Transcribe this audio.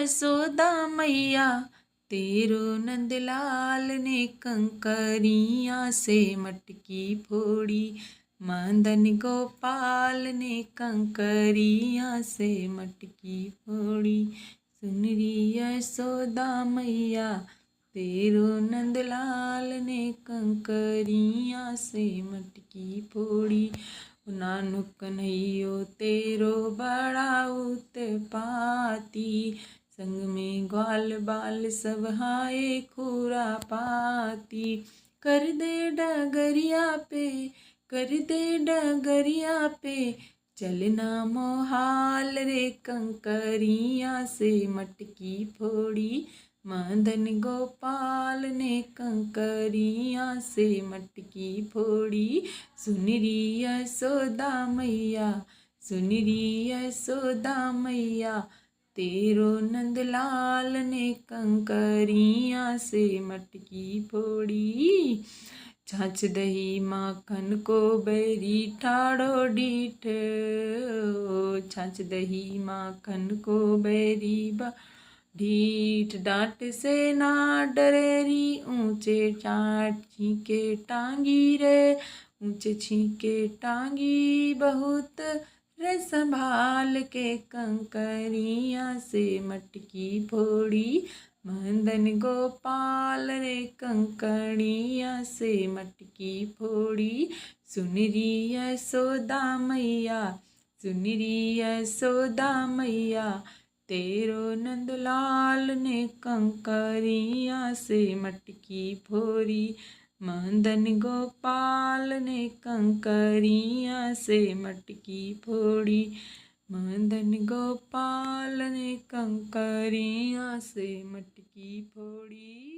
यशोदा मैया, तेरो नंदलाल ने कंकरियाँ से मटकी फोड़ी। मदन गोपाल ने कंकरियाँ से मटकी फोड़ी। सुन री यशोदा मैया, तेरो नंदलाल ने कंकरियाँ से मटकी फोड़ी। नानू कन्हैयो तेरो बड़ा उत्पाती, संग में ग्वाल बाल सब हाय खुरापाती। कर दे डगरिया पे, कर दे डगरिया पे, चलना मोहाल रे कंकरियाँ से मटकी फोड़ी। मदन गोपाल ने कंकरियाँ से मटकी फोड़ी। सुन री यशोदा मैया, सुन री यशोदा मैया, तेरो नंदलाल ने कंकरियाँ से मटकी फोड़ी। छाछ दही माखन को बैरी ठाड़ो डीठ, छाछ दही माखन को बैरी ढीठ। डांट से ना डरेरी, ऊंचे चाट छींके टांगी रे, ऊंचे छींके टांगी बहुत रे संभाल के कंकरियाँ से मटकी फोड़ी। मदन गोपाल रे कंकरियाँ से मटकी फोड़ी। सुन री यशोदा मैया, सुन री यशोदा मैया, तेरो नंदलाल ने कंकरियाँ से मटकी फोड़ी। मदन गोपाल ने कंकरियाँ से मटकी फोड़ी। मदन गोपाल ने कंकरियाँ से मटकी फोड़ी।